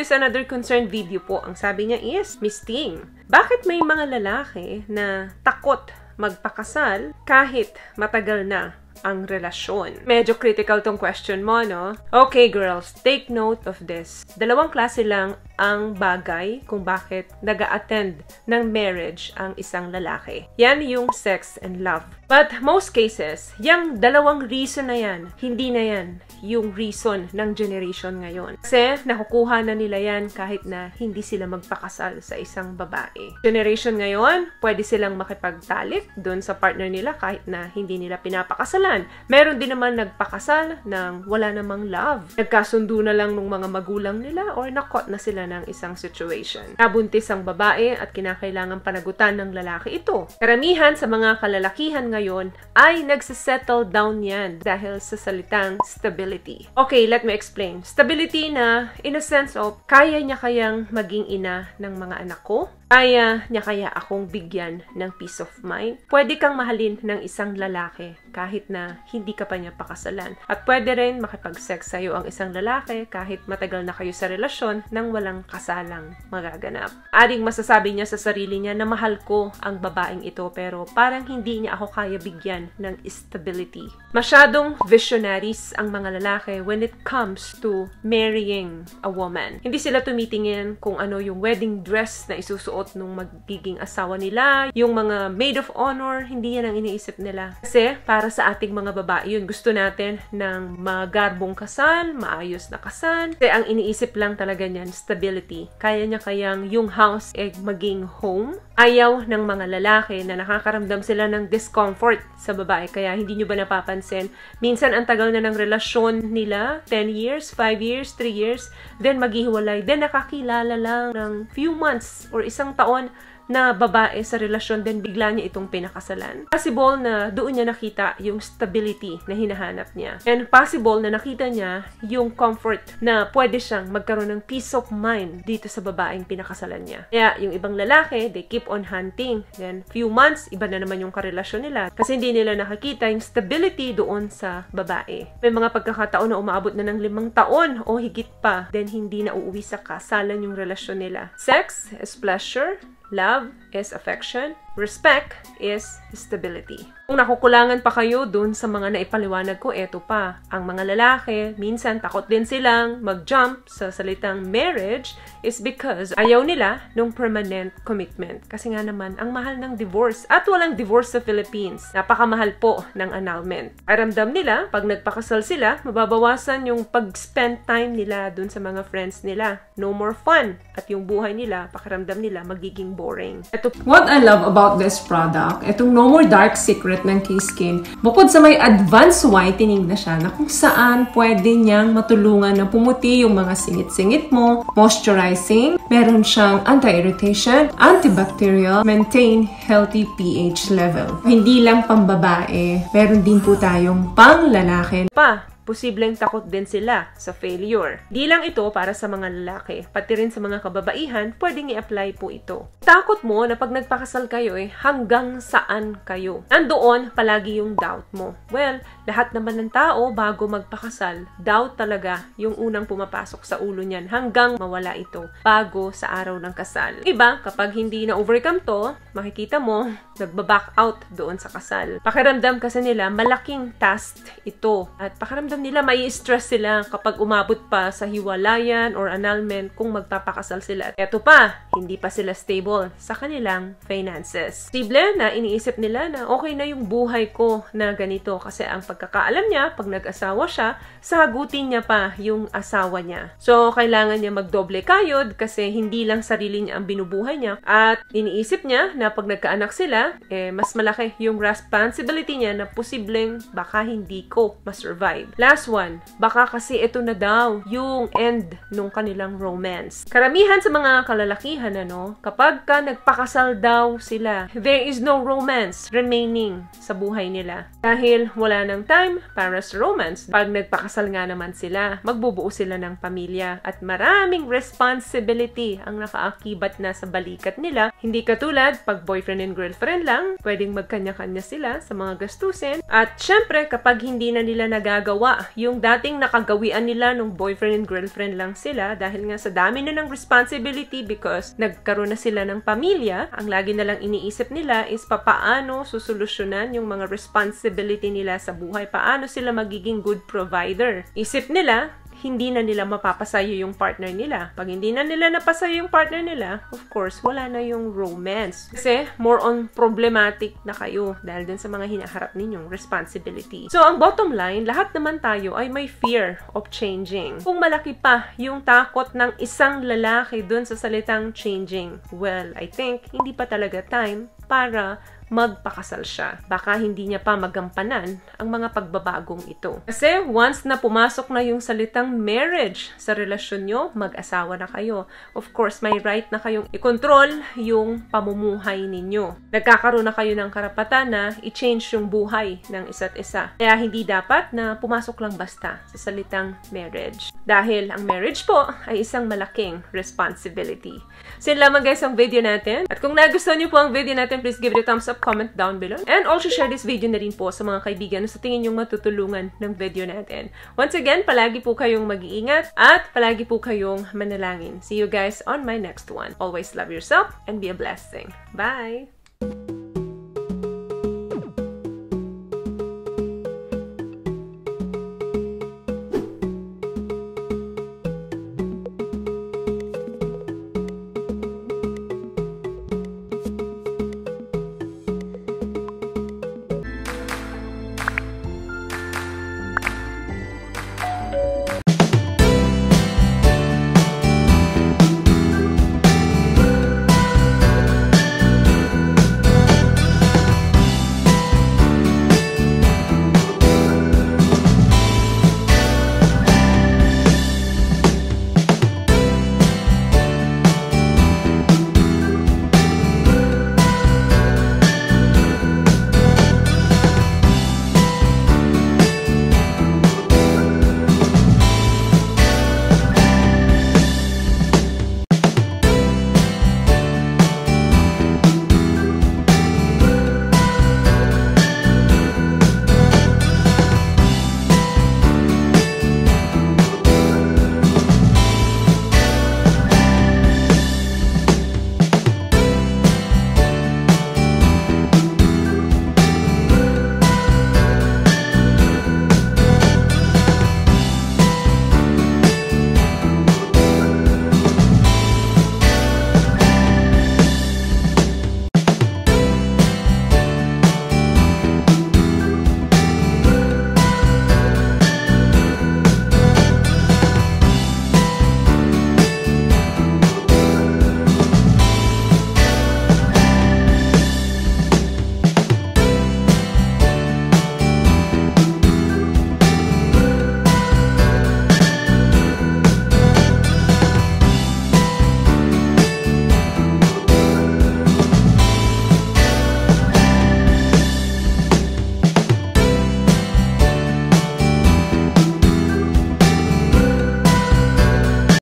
is another concerned video po. Ang sabi niya is, Miss Ting, bakit may mga lalaki na takot magpakasal kahit matagal na ang relasyon? Medyo critical tong question mo, no? Okay, girls, take note of this. Dalawang klase lang ang bagay kung bakit nag-a-attend ng marriage ang isang lalaki. Yan yung sex and love. But most cases, yung dalawang reason na yan, hindi na yan yung reason ng generation ngayon. Kasi nakukuha na nila yan kahit na hindi sila magpakasal sa isang babae. Generation ngayon, pwede silang makipagtalik doon sa partner nila kahit na hindi nila pinapakasalan. Meron din naman nagpakasal ng wala namang love. Nagkasundo na lang ng mga magulang nila or nakot na sila ng isang situation. Nabuntis ang babae at kinakailangan panagutan ng lalaki ito. Karamihan sa mga kalalakihan ngayon ay nagsisettle down yan dahil sa salitang stability. Okay, let me explain. Stability na in a sense of kaya niya kayang maging ina ng mga anak ko? Kaya niya kaya akong bigyan ng peace of mind? Pwede kang mahalin ng isang lalaki kahit na hindi ka pa niya pakasalan. At pwede rin makipag-sex sa'yo ang isang lalaki kahit matagal na kayo sa relasyon nang walang kasalang magaganap. Aring masasabi niya sa sarili niya na mahal ko ang babaeng ito pero parang hindi niya ako kaya bigyan ng stability. Masyadong visionaries ang mga lalaki when it comes to marrying a woman. Hindi sila tumitingin kung ano yung wedding dress na isusuot nung magiging asawa nila, yung mga maid of honor, hindi yan ang iniisip nila. Kasi para sa ating mga babae yun, gusto natin ng magarbong kasal, maayos na kasal. Kasi ang iniisip lang talaga niyan, stability. Kaya niya kayang yung house maging home. Ayaw ng mga lalaki na nakakaramdam sila ng discomfort sa babae. Kaya hindi nyo ba napapansin? Minsan ang tagal na ng relasyon nila, 10 years, 5 years, 3 years, then maghihiwalay, then nakakilala lang ng few months or isang taon na babae sa relasyon, then bigla niya itong pinakasalan. Possible na doon niya nakita yung stability na hinahanap niya. And possible na nakita niya yung comfort na pwede siyang magkaroon ng peace of mind dito sa babaeng pinakasalan niya. Kaya yung ibang lalaki, they keep on hunting. Then few months, iba na naman yung karelasyon nila. Kasi hindi nila nakakita yung stability doon sa babae. May mga pagkakataon na umaabot na ng 5 taon o higit pa, then hindi na uuwi sa kasalan yung relasyon nila. Sex is pleasure. Love is affection. Respect is stability. Kung nakukulangan pa kayo dun sa mga naipaliwanag ko, eto pa. Ang mga lalaki, minsan takot din silang mag-jump sa salitang marriage is because ayaw nila nung permanent commitment. Kasi nga naman, ang mahal ng divorce. At walang divorce sa Philippines. Napakamahal po ng annulment. Aramdam nila, pag nagpakasal sila, mababawasan yung pag-spend time nila dun sa mga friends nila. No more fun. At yung buhay nila, pakiramdam nila, magiging boring. What I love about this product, itong No More Dark Secret ng K-Skin, bukod sa may advanced whitening na siya na kung saan pwede niyang matulungan na pumuti yung mga singit-singit mo, moisturizing, meron siyang anti-irritation, antibacterial, maintain healthy pH level. Hindi lang pambabae, meron din po tayong pang-lalaki. Posibleng takot din sila sa failure. Di lang ito para sa mga lalaki, pati rin sa mga kababaihan, pwedeng i-apply po ito. Takot mo na pag nagpakasal kayo hanggang saan kayo? Nandoon palagi yung doubt mo. Well, lahat naman ng tao bago magpakasal, doubt talaga yung unang pumapasok sa ulo niyan hanggang mawala ito bago sa araw ng kasal. Iba, kapag hindi na overcome to, makikita mo, nagbaback out doon sa kasal. Pakiramdam kasi nila, malaking task ito. At pakiramdam nila, may stress sila kapag umabot pa sa hiwalayan or annulment kung magpapakasal sila. Eto pa, hindi pa sila stable sa kanilang finances. Posible na iniisip nila na okay na yung buhay ko na ganito kasi ang pagkakaalam niya, pag nag-asawa siya, sagutin niya pa yung asawa niya. So, kailangan niya magdoble kayod kasi hindi lang sarili niya ang binubuhay niya. At iniisip niya na pag nagkaanak sila, mas malaki yung responsibility niya na posibleng baka hindi ko ma-survive. Last one, baka kasi ito na daw yung end nung kanilang romance. Karamihan sa mga kalalakihan, kapag ka nagpakasal daw sila, there is no romance remaining sa buhay nila. Dahil wala nang time para sa romance. Pag nagpakasal nga naman sila, magbubuo sila ng pamilya at maraming responsibility ang nakaakibat na sa balikat nila. Hindi katulad pag boyfriend and girlfriend lang, pwedeng magkanya-kanya sila sa mga gastusin. At syempre, kapag hindi na nila nagagawa mawawala yung dating nakagawian nila nung boyfriend and girlfriend lang sila dahil nga sa dami na ng responsibility because nagkaroon na sila ng pamilya. Ang lagi na lang iniisip nila is paano susolusyonan yung mga responsibility nila sa buhay. Paano sila magiging good provider. Isip nila, hindi na nila mapapasayo yung partner nila. Pag hindi na nila napasayo yung partner nila, of course, wala na yung romance. Kasi more on problematic na kayo dahil din sa mga hinaharap ninyong responsibility. So, ang bottom line, lahat naman tayo ay may fear of changing. Kung malaki pa yung takot ng isang lalaki dun sa salitang changing, well, I think hindi pa talaga time para magpakasal siya. Baka hindi niya pa magampanan ang mga pagbabagong ito. Kasi once na pumasok na yung salitang marriage sa relasyon nyo, mag-asawa na kayo. Of course, may right na kayong i-control yung pamumuhay ninyo. Nagkakaroon na kayo ng karapatan na i-change yung buhay ng isa't isa. Kaya hindi dapat na pumasok lang basta sa salitang marriage. Dahil ang marriage po ay isang malaking responsibility. So yun lamang guys ang video natin. At kung nagustuhan niyo po ang video natin, please give it a thumbs up, comment down below. And also share this video na rin po sa mga kaibigan na sa tingin yung matutulungan ng video natin. Once again, palagi po kayong mag-iingat at palagi po kayong manalangin. See you guys on my next one. Always love yourself and be a blessing. Bye!